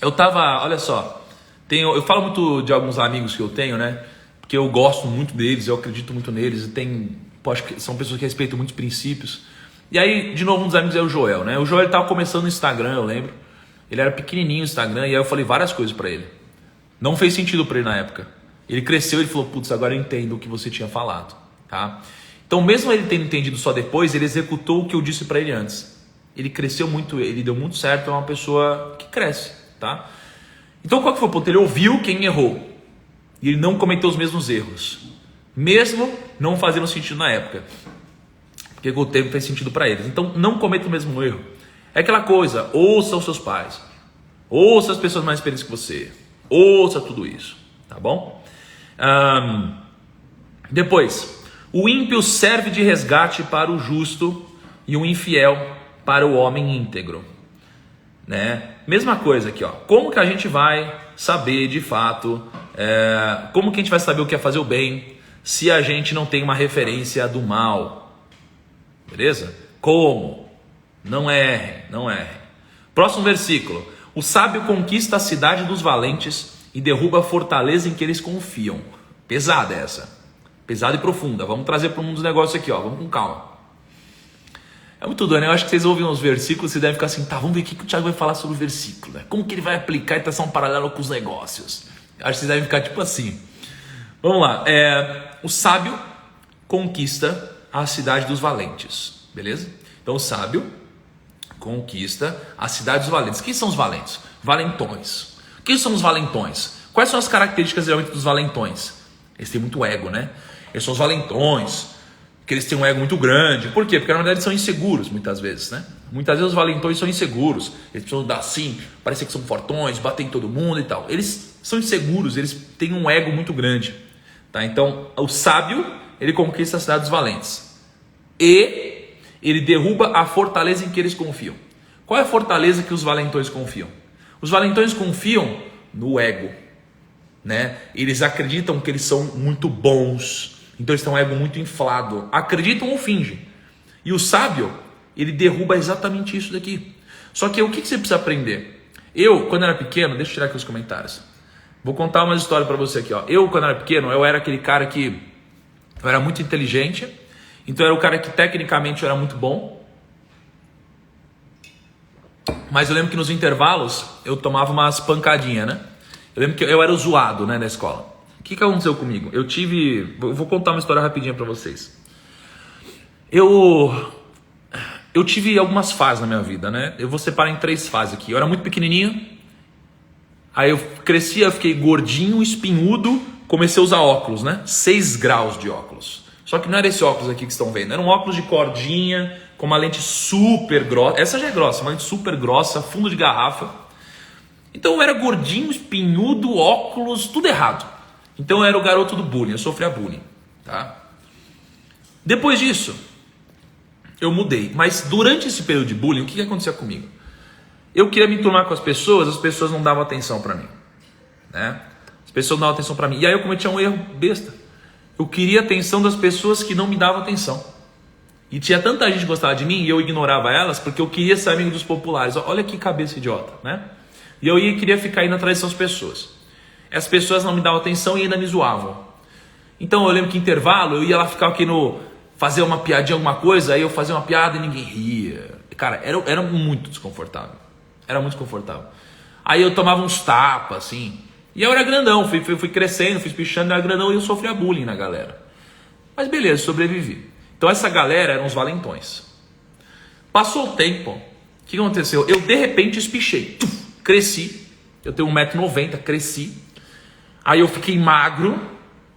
olha só. Eu falo muito de alguns amigos que eu tenho, né? Porque eu gosto muito deles, eu acredito muito neles. Acho que são pessoas que respeitam muitos princípios. E aí, de novo, um dos amigos é o Joel, né? O Joel estava começando no Instagram, eu lembro. Ele era pequenininho no Instagram, e aí eu falei várias coisas para ele. Não fez sentido para ele na época. Ele cresceu e falou, putz, agora eu entendo o que você tinha falado, tá? Então, mesmo ele tendo entendido só depois, ele executou o que eu disse para ele antes. Ele cresceu muito, ele deu muito certo, é uma pessoa que cresce, tá? Então, qual que foi o ponto? Ele ouviu quem errou e ele não cometeu os mesmos erros, mesmo não fazendo sentido na época, porque o tempo fez sentido para eles. Então, não cometa o mesmo erro. É aquela coisa, ouça os seus pais, ouça as pessoas mais experientes que você, ouça tudo isso, tá bom? Depois, o ímpio serve de resgate para o justo e o infiel para o homem íntegro, né? Mesma coisa aqui, ó. Como que a gente vai saber de fato, como que a gente vai saber o que é fazer o bem se a gente não tem uma referência do mal? Beleza? Como? Não erre, não erre. Próximo versículo. O sábio conquista a cidade dos valentes e derruba a fortaleza em que eles confiam. Pesada essa. Pesada e profunda. Vamos trazer para o mundo dos negócios aqui, ó. Vamos com calma. É muito doido, né? Eu acho que vocês ouvem os versículos e devem ficar assim, tá, vamos ver o que o Thiago vai falar sobre o versículo, né? Como que ele vai aplicar e traçar um paralelo com os negócios? Eu acho que vocês devem ficar tipo assim. Vamos lá. O sábio conquista a cidade dos valentes, beleza? Então o sábio conquista a cidade dos valentes. Quem são os valentes? Valentões. Quem são os valentões? Quais são as características realmente dos valentões? Eles têm muito ego, né? Eles são os valentões, que eles têm um ego muito grande. Por quê? Porque na verdade eles são inseguros muitas vezes, né? Muitas vezes os valentões são inseguros. Eles precisam dar assim, parecer que são fortões, bater em todo mundo e tal. Eles são inseguros, eles têm um ego muito grande, tá? Então, o sábio, ele conquista a cidade dos valentes. E ele derruba a fortaleza em que eles confiam. Qual é a fortaleza que os valentões confiam? Os valentões confiam no ego, né? Eles acreditam que eles são muito bons. Então eles têm um ego muito inflado. Acreditam ou fingem. E o sábio, ele derruba exatamente isso daqui. Só que o que você precisa aprender? Eu, quando era pequeno, deixa eu tirar aqui os comentários. Vou contar uma história para você aqui, ó. Eu, quando era pequeno, eu era aquele cara que... eu era muito inteligente. Então eu era o cara que tecnicamente eu era muito bom. Mas eu lembro que nos intervalos eu tomava umas pancadinhas, né? Eu lembro que eu era o zoado, né, na escola. O que aconteceu comigo? Eu vou contar uma história rapidinha para vocês. Eu tive algumas fases na minha vida, né? Eu vou separar em 3 fases aqui. Eu era muito pequenininho. Aí eu cresci, eu fiquei gordinho, espinhudo. Comecei a usar óculos, né? 6 graus de óculos. Só que não era esse óculos aqui que estão vendo. Era um óculos de cordinha, com uma lente super grossa. Essa já é grossa, uma lente super grossa, fundo de garrafa. Então eu era gordinho, espinhudo, óculos, tudo errado. Então eu era o garoto do bullying, eu sofria bullying, tá? Depois disso, eu mudei. Mas durante esse período de bullying, o que acontecia comigo? Eu queria me enturmar com as pessoas não davam atenção pra mim, né? As pessoas não davam atenção pra mim. E aí eu cometia um erro besta. Eu queria a atenção das pessoas que não me davam atenção. E tinha tanta gente que gostava de mim e eu ignorava elas porque eu queria ser amigo dos populares. Olha que cabeça idiota, né? E eu queria ficar indo atrás dessas pessoas. As pessoas não me davam atenção e ainda me zoavam. Então eu lembro que em intervalo eu ia lá ficar aqui fazer uma piadinha, alguma coisa, aí eu fazia uma piada e ninguém ria. Cara, era muito desconfortável. Era muito desconfortável. Aí eu tomava uns tapas, assim. E eu era grandão, fui crescendo, fui pichando, era grandão e eu sofria bullying na galera. Mas beleza, sobrevivi. Então essa galera eram os valentões. Passou o tempo, o que aconteceu? Eu de repente espichei, cresci. Eu tenho 1,90 m, cresci. Aí eu fiquei magro,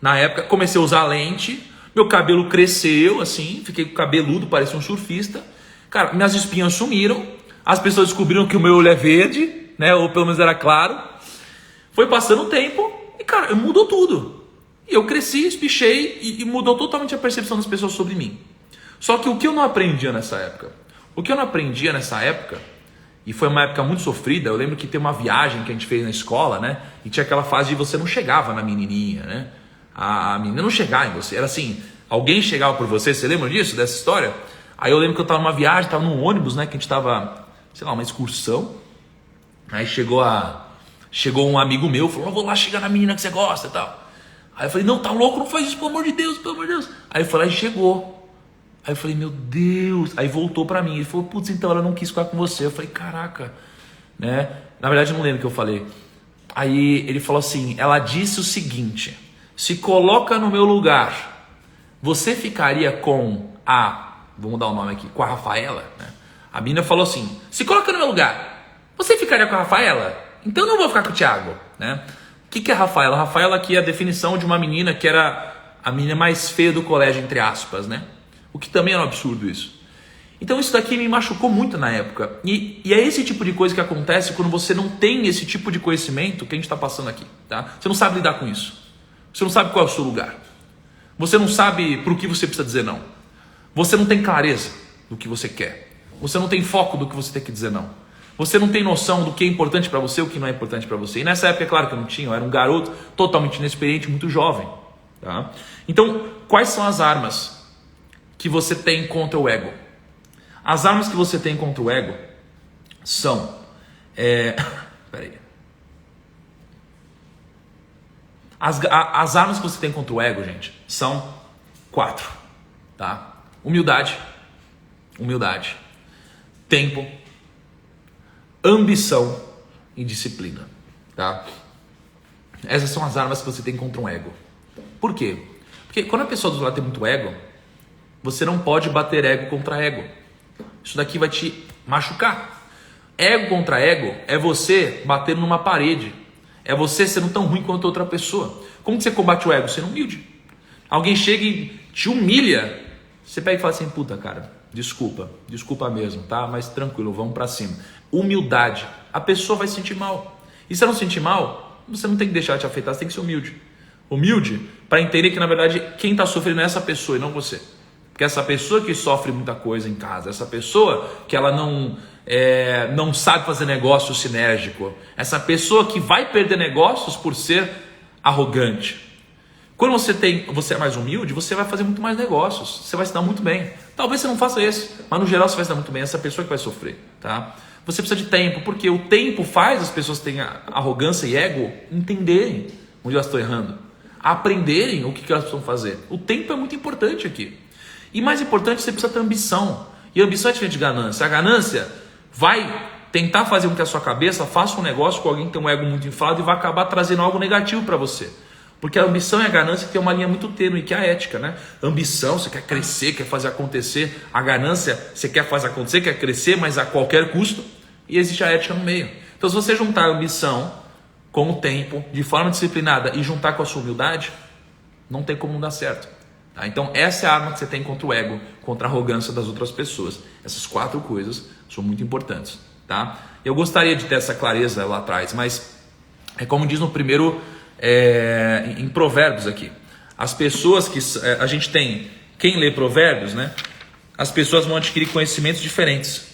Na época, comecei a usar lente, meu cabelo cresceu, assim, fiquei cabeludo, parecia um surfista. Cara, minhas espinhas sumiram, as pessoas descobriram que o meu olho é verde, né? Ou pelo menos era claro. Foi passando o tempo e, cara, mudou tudo. E eu cresci, espichei e mudou totalmente a percepção das pessoas sobre mim. Só que o que eu não aprendia nessa época? E foi uma época muito sofrida, eu lembro que tem uma viagem que a gente fez na escola, né? E tinha aquela fase de você não chegava na menininha, né? A menina não chegava em você, era assim, alguém chegava por você, você lembra disso, dessa história? Aí eu lembro que eu tava numa viagem, tava num ônibus, né? Que a gente tava, sei lá, uma excursão. Aí chegou um amigo meu, falou, vou lá chegar na menina que você gosta e tal. Aí eu falei, não, tá louco, não faz isso, pelo amor de Deus, pelo amor de Deus. Aí eu falei, aí chegou. Aí eu falei, meu Deus. Aí voltou pra mim, ele falou, putz, então ela não quis ficar com você. Eu falei, caraca, né? Na verdade eu não lembro o que eu falei. Aí ele falou assim, ela disse o seguinte, se coloca no meu lugar, você ficaria com vamos dar o nome aqui, com a Rafaela? Né? A menina falou assim, se coloca no meu lugar, você ficaria com a Rafaela? Então eu não vou ficar com o Thiago, né? O que é a Rafaela? A Rafaela aqui é a definição de uma menina que era a menina mais feia do colégio, entre aspas, né? O que também era um absurdo isso. Então isso daqui me machucou muito na época. E é esse tipo de coisa que acontece quando você não tem esse tipo de conhecimento que a gente está passando aqui, tá? Você não sabe lidar com isso. Você não sabe qual é o seu lugar. Você não sabe para o que você precisa dizer não. Você não tem clareza do que você quer. Você não tem foco do que você tem que dizer não. Você não tem noção do que é importante para você e o que não é importante para você. E nessa época, é claro que eu não tinha. Eu era um garoto totalmente inexperiente, muito jovem. Tá? Então, quais são as armas que você tem contra o ego? As armas que você tem contra o ego são... Peraí. As armas que você tem contra o ego, gente, são 4. Tá? Humildade, tempo, ambição e disciplina. Tá? Essas são as armas que você tem contra um ego. Por quê? Porque quando a pessoa do lado tem muito ego, você não pode bater ego contra ego. Isso daqui vai te machucar. Ego contra ego é você bater numa parede. É você sendo tão ruim quanto outra pessoa. Como que você combate o ego? Sendo humilde. Alguém chega e te humilha. Você pega e fala assim, puta cara, desculpa mesmo, tá? Mas tranquilo, vamos pra cima. Humildade. A pessoa vai se sentir mal. E se ela não se sentir mal, você não tem que deixar te afetar, você tem que ser humilde. Humilde para entender que na verdade quem está sofrendo é essa pessoa e não você. Porque essa pessoa que sofre muita coisa em casa, essa pessoa que ela não sabe fazer negócio sinérgico, essa pessoa que vai perder negócios por ser arrogante. Quando você é mais humilde, você vai fazer muito mais negócios, você vai se dar muito bem. Talvez você não faça isso, mas no geral você vai se dar muito bem, essa pessoa que vai sofrer. Tá? Você precisa de tempo, porque o tempo faz as pessoas que têm arrogância e ego entenderem onde elas estão errando, aprenderem o que elas precisam fazer. O tempo é muito importante aqui. E mais importante, você precisa ter ambição. E ambição é diferente de ganância. A ganância vai tentar fazer com que a sua cabeça faça um negócio com alguém que tem um ego muito inflado e vai acabar trazendo algo negativo para você. Porque a ambição e a ganância tem uma linha muito tênue, que é a ética, né? A ambição, você quer crescer, quer fazer acontecer. A ganância, você quer fazer acontecer, quer crescer, mas a qualquer custo. E existe a ética no meio. Então, se você juntar a ambição com o tempo, de forma disciplinada, e juntar com a sua humildade, não tem como não dar certo. Tá? Então, essa é a arma que você tem contra o ego, contra a arrogância das outras pessoas. Essas 4 coisas são muito importantes. Tá? Eu gostaria de ter essa clareza lá atrás, mas é como diz no primeiro... em Provérbios aqui, as pessoas que a gente tem, quem lê Provérbios, né? As pessoas vão adquirir conhecimentos diferentes.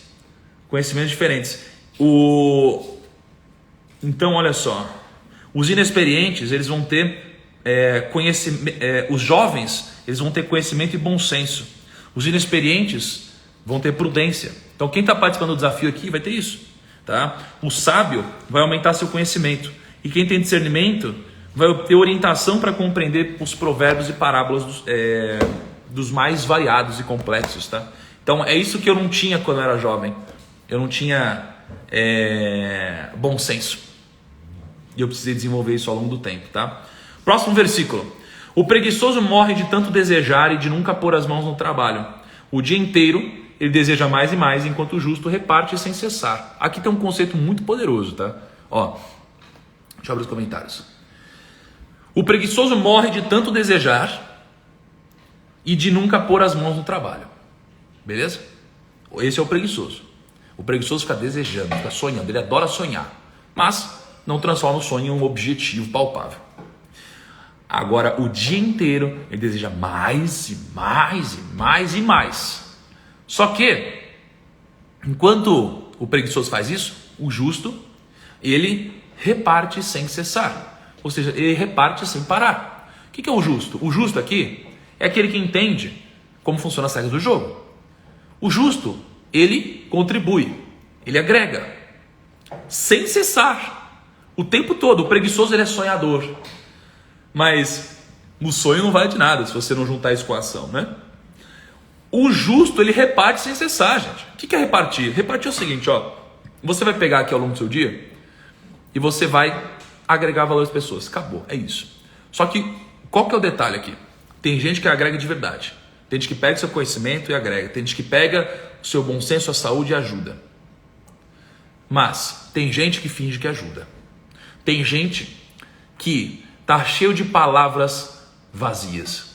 Então, olha só, os inexperientes eles vão ter conhecimento, os jovens eles vão ter conhecimento e bom senso. Os inexperientes vão ter prudência. Então, quem está participando do desafio aqui vai ter isso, tá? O sábio vai aumentar seu conhecimento e quem tem discernimento vai ter orientação para compreender os provérbios e parábolas dos mais variados e complexos, tá? Então é isso que eu não tinha quando eu era jovem. Eu não tinha bom senso. E eu precisei desenvolver isso ao longo do tempo, tá? Próximo versículo. O preguiçoso morre de tanto desejar e de nunca pôr as mãos no trabalho. O dia inteiro ele deseja mais e mais, enquanto o justo reparte sem cessar. Aqui tem um conceito muito poderoso, tá? Ó, deixa eu abrir os comentários. O preguiçoso morre de tanto desejar e de nunca pôr as mãos no trabalho. Beleza? Esse é o preguiçoso. O preguiçoso fica desejando, fica sonhando, ele adora sonhar, mas não transforma o sonho em um objetivo palpável. Agora, o dia inteiro, ele deseja mais e mais e mais e mais. Só que, enquanto o preguiçoso faz isso, o justo, ele reparte sem cessar. Ou seja, ele reparte sem parar. O que é o justo? O justo aqui é aquele que entende como funciona as regras do jogo. O justo, ele contribui, ele agrega, sem cessar, o tempo todo. O preguiçoso, ele é sonhador. Mas o sonho não vale de nada se você não juntar isso com a ação, né? O justo, ele reparte sem cessar, gente. O que é repartir? Repartir é o seguinte, ó. Você vai pegar aqui ao longo do seu dia e você vai agregar valor às pessoas. Acabou, é isso. Só que, qual que é o detalhe aqui? Tem gente que agrega de verdade. Tem gente que pega seu conhecimento e agrega. Tem gente que pega o seu bom senso, a saúde e ajuda. Mas tem gente que finge que ajuda. Tem gente que está cheio de palavras vazias.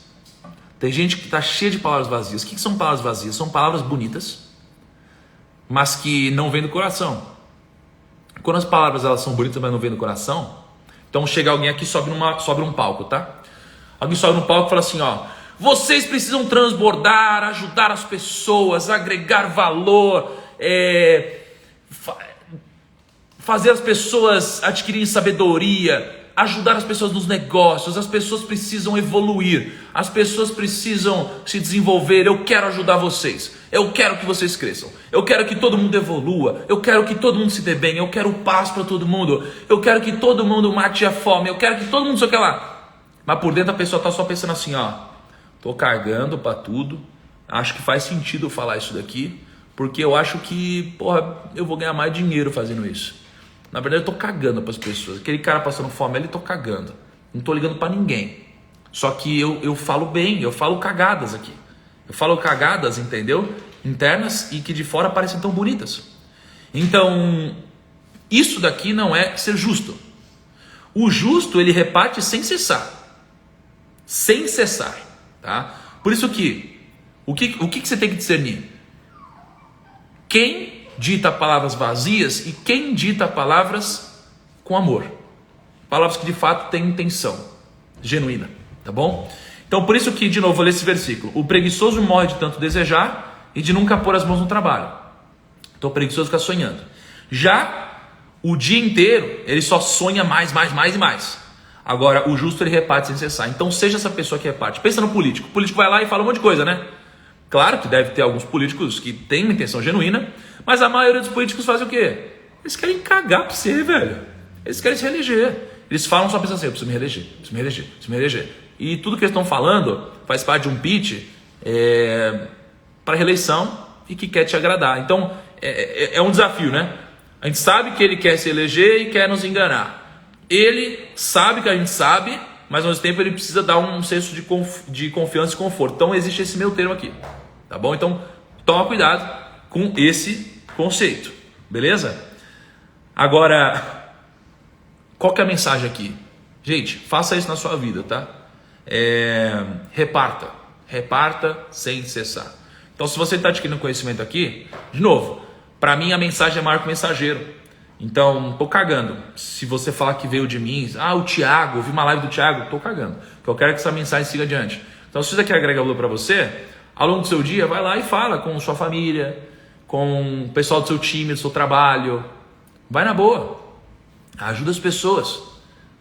Tem gente que está cheia de palavras vazias. O que são palavras vazias? São palavras bonitas, mas que não vêm do coração. Quando as palavras elas são bonitas, mas não vêm do coração, então chega alguém aqui, sobe um palco, tá? Alguém sobe no palco e fala assim, ó: vocês precisam transbordar, ajudar as pessoas, agregar valor, fazer as pessoas adquirirem sabedoria, ajudar as pessoas nos negócios. As pessoas precisam evoluir, as pessoas precisam se desenvolver. Eu quero ajudar vocês, eu quero que vocês cresçam, eu quero que todo mundo evolua, eu quero que todo mundo se dê bem, eu quero paz para todo mundo, eu quero que todo mundo mate a fome, eu quero que todo mundo, sei o que lá. Mas por dentro a pessoa está só pensando assim, ó: tô cagando para tudo, acho que faz sentido eu falar isso daqui, porque eu acho que, porra, eu vou ganhar mais dinheiro fazendo isso. Na verdade eu tô cagando para as pessoas. Aquele cara passando fome ali, tô cagando. Não tô ligando para ninguém. Só que eu falo bem, eu falo cagadas aqui. Eu falo cagadas, entendeu? Internas e que de fora parecem tão bonitas. Então, isso daqui não é ser justo. O justo, ele reparte sem cessar. Sem cessar, tá? Por isso que, o que você tem que discernir? Quem dita palavras vazias e quem dita palavras com amor. Palavras que de fato têm intenção genuína, tá bom? Então por isso que, de novo, vou ler esse versículo. O preguiçoso morre de tanto desejar e de nunca pôr as mãos no trabalho. Então o preguiçoso fica sonhando. Já o dia inteiro ele só sonha mais e mais. Agora o justo ele reparte sem cessar. Então seja essa pessoa que reparte. Pensa no político. O político vai lá e fala um monte de coisa, né? Claro que deve ter alguns políticos que têm uma intenção genuína, mas a maioria dos políticos fazem o quê? Eles querem cagar pra você, velho. Eles querem se reeleger. Eles falam só pensando assim: eu preciso me reeleger. E tudo que eles estão falando faz parte de um pitch para reeleição e que quer te agradar. Então é um desafio, né? A gente sabe que ele quer se eleger e quer nos enganar. Ele sabe que a gente sabe, mas ao mesmo tempo ele precisa dar um senso de confiança e conforto. Então existe esse meio termo aqui, tá bom? Então toma cuidado com esse conceito, beleza? Agora, qual que é a mensagem aqui? Gente, faça isso na sua vida, tá? Reparta sem cessar. Então se você está adquirindo conhecimento aqui, de novo, para mim a mensagem é maior que o mensageiro. Então, tô cagando. Se você falar que veio de mim, o Thiago, eu vi uma live do Thiago, tô cagando. Porque eu quero que essa mensagem siga adiante. Então, se isso aqui agrega valor para você, ao longo do seu dia, vai lá e fala com sua família, com o pessoal do seu time, do seu trabalho. Vai na boa. Ajuda as pessoas,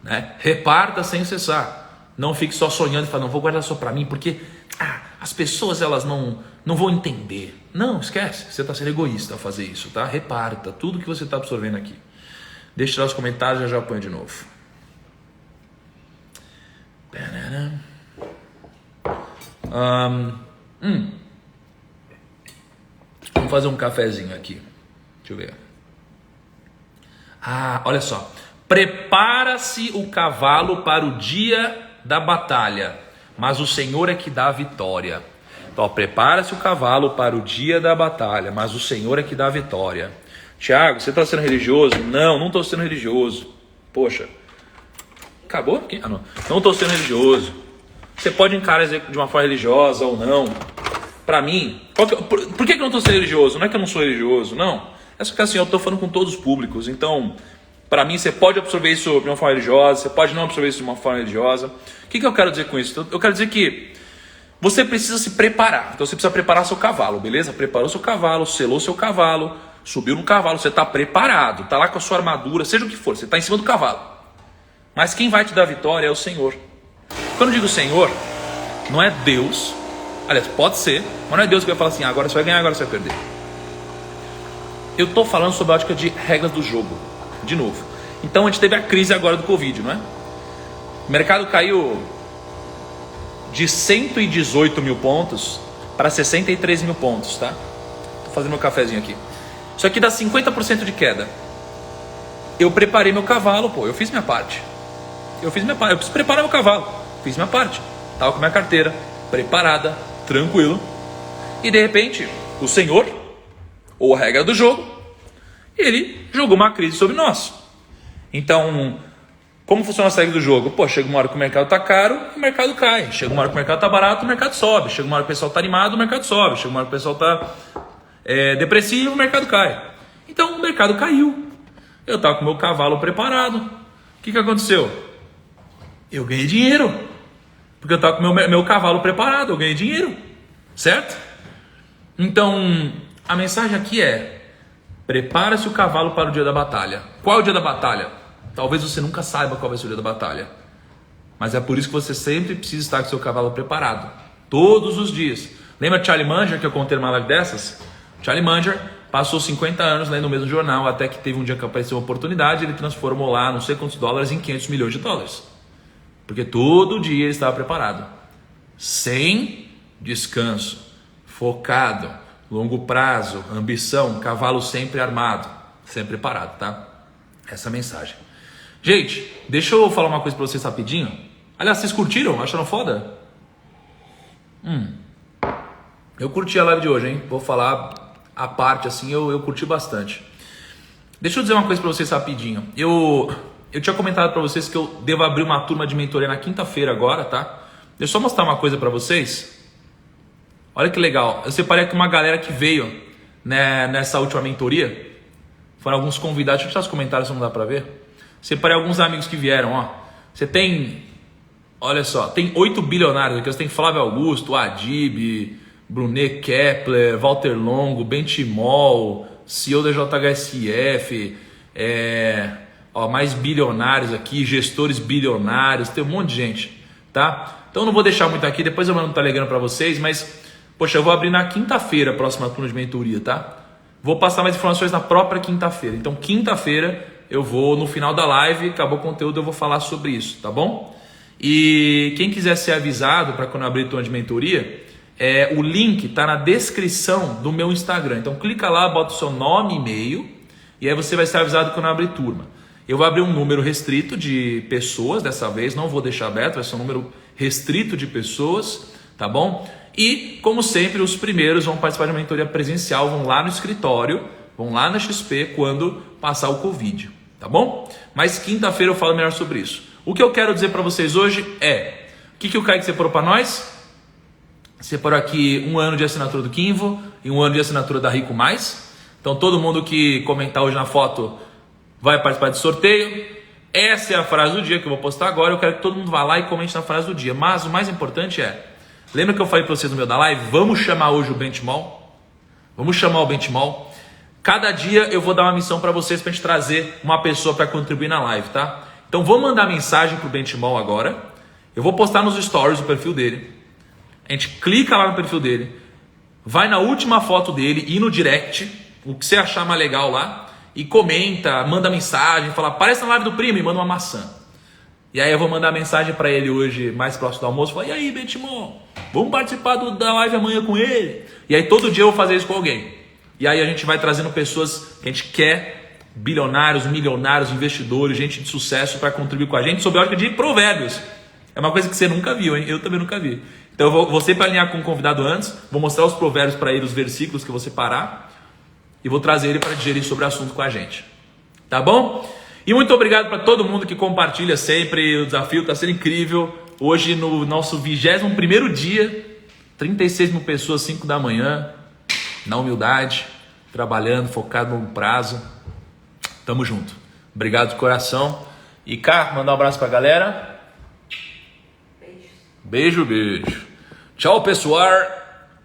né? Reparta sem cessar. Não fique só sonhando e falando, não vou guardar só para mim, porque as pessoas elas não vão entender. Não, esquece. Você está sendo egoísta ao fazer isso, tá? Reparta tudo que você está absorvendo aqui. Deixa lá os comentários, já ponho de novo. Vamos fazer um cafezinho aqui. Deixa eu ver. Olha só. Prepara-se o cavalo para o dia da batalha, mas o Senhor é que dá a vitória. Então, prepara-se o cavalo para o dia da batalha, mas o Senhor é que dá a vitória. Tiago, você está sendo religioso? Não estou sendo religioso. Poxa, Acabou? Aqui? Ah, não. Não estou sendo religioso. Você pode encarar isso de uma forma religiosa ou não. Para mim, por que eu não estou sendo religioso? Não é que eu não sou religioso, não. É só que assim, eu estou falando com todos os públicos. Então, para mim, você pode absorver isso de uma forma religiosa, você pode não absorver isso de uma forma religiosa. O que eu quero dizer com isso? Eu quero dizer que você precisa se preparar. Então você precisa preparar seu cavalo, beleza? Preparou seu cavalo, selou seu cavalo, subiu no cavalo, você está preparado, está lá com a sua armadura, seja o que for, você está em cima do cavalo. Mas quem vai te dar a vitória é o Senhor. Quando eu digo Senhor, não é Deus. Aliás, pode ser, mas não é Deus que vai falar assim, agora você vai ganhar, agora você vai perder. Eu estou falando sobre a ótica de regras do jogo, de novo. Então a gente teve a crise agora do Covid, não é? O mercado caiu de 118 mil pontos para 63 mil pontos, tá? Tô fazendo meu cafezinho aqui. Isso aqui dá 50% de queda. Eu preparei meu cavalo, pô, eu fiz minha parte. Eu preciso preparar meu cavalo. Fiz minha parte. Tava com minha carteira preparada, tranquilo. E de repente, o Senhor, ou a regra do jogo, ele jogou uma crise sobre nós. Então, como funciona essa regra do jogo? Pô, chega uma hora que o mercado tá caro, o mercado cai. Chega uma hora que o mercado tá barato, o mercado sobe. Chega uma hora que o pessoal tá animado, o mercado sobe. Chega uma hora que o pessoal tá depressivo, o mercado cai. Então, o mercado caiu. Eu tava com o meu cavalo preparado. O que aconteceu? Eu ganhei dinheiro. Porque eu tava com o meu cavalo preparado, eu ganhei dinheiro. Certo? Então, a mensagem aqui é: prepara-se o cavalo para o dia da batalha. Qual é o dia da batalha? Talvez você nunca saiba qual vai ser o dia da batalha. Mas é por isso que você sempre precisa estar com o seu cavalo preparado. Todos os dias. Lembra de Charlie Munger, que eu contei numa live dessas? Charlie Munger passou 50 anos lendo o mesmo jornal, até que teve um dia que apareceu uma oportunidade, ele transformou lá não sei quantos dólares em 500 milhões de dólares. Porque todo dia ele estava preparado. Sem descanso. Focado. Longo prazo. Ambição. Cavalo sempre armado. Sempre preparado, tá? Essa é a mensagem. Gente, deixa eu falar uma coisa pra vocês rapidinho. Aliás, vocês curtiram? Acharam foda? Eu curti a live de hoje, hein? Vou falar a parte assim, eu curti bastante. Deixa eu dizer uma coisa pra vocês rapidinho. Eu tinha comentado pra vocês que eu devo abrir uma turma de mentoria na quinta-feira agora, tá? Deixa eu só mostrar uma coisa pra vocês. Olha que legal. Eu separei aqui uma galera que veio, né, nessa última mentoria. Foram alguns convidados. Deixa eu deixar os comentários se não dá pra ver. Separei alguns amigos que vieram, ó. Você tem, olha só, tem 8 bilionários aqui. Você tem Flávio Augusto, Adib, Brunet Kepler, Walter Longo, Benchimol, CEO da JHSF, mais bilionários aqui, gestores bilionários, tem um monte de gente, tá? Então eu não vou deixar muito aqui, depois eu mando no Telegram para vocês, mas, poxa, eu vou abrir na quinta-feira a próxima turma de mentoria, tá? Vou passar mais informações na própria quinta-feira. Então quinta-feira eu vou, no final da live, acabou o conteúdo, eu vou falar sobre isso, tá bom? E quem quiser ser avisado para quando eu abrir turma de mentoria, o link está na descrição do meu Instagram. Então clica lá, bota o seu nome e e-mail, e aí você vai ser avisado quando eu abrir turma. Eu vou abrir um número restrito de pessoas dessa vez, não vou deixar aberto, vai ser um número restrito de pessoas, tá bom? E, como sempre, os primeiros vão participar de uma mentoria presencial, vão lá no escritório, vão lá na XP quando passar o Covid, tá bom? Mas quinta-feira eu falo melhor sobre isso. O que eu quero dizer para vocês hoje é, o que o Kaique separou para nós? Separou aqui 1 ano de assinatura do Kinvo e 1 ano de assinatura da Rico Mais. Então todo mundo que comentar hoje na foto vai participar de sorteio. Essa é a frase do dia que eu vou postar agora. Eu quero que todo mundo vá lá e comente na frase do dia. Mas o mais importante lembra que eu falei para vocês no meu da live? Vamos chamar hoje o Benchimol? Vamos chamar o Benchimol. Cada dia eu vou dar uma missão para vocês, para a gente trazer uma pessoa para contribuir na live, tá? Então vou mandar mensagem pro Benchimol agora. Eu vou postar nos stories o perfil dele. A gente clica lá no perfil dele, vai na última foto dele e no direct, o que você achar mais legal lá, e comenta, manda mensagem, fala, aparece na live do primo e manda uma maçã. E aí eu vou mandar mensagem para ele hoje, mais próximo do almoço, falar, e aí Benchimol, vamos participar da live amanhã com ele? E aí todo dia eu vou fazer isso com alguém. E aí a gente vai trazendo pessoas que a gente quer, bilionários, milionários, investidores, gente de sucesso para contribuir com a gente, sob a ótica de provérbios. É uma coisa que você nunca viu, hein? Eu também nunca vi. Então eu vou sempre alinhar com o convidado antes, vou mostrar os provérbios para ele, os versículos que eu vou separar, e vou trazer ele para digerir sobre o assunto com a gente. Tá bom? E muito obrigado para todo mundo que compartilha sempre. O desafio está sendo incrível. Hoje, no nosso 21º dia, 36 mil pessoas, 5 da manhã, na humildade, trabalhando, focado no prazo. Tamo junto. Obrigado de coração. E cá, mandar um abraço pra galera. Beijo, beijo. Tchau, pessoal.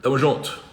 Tamo junto.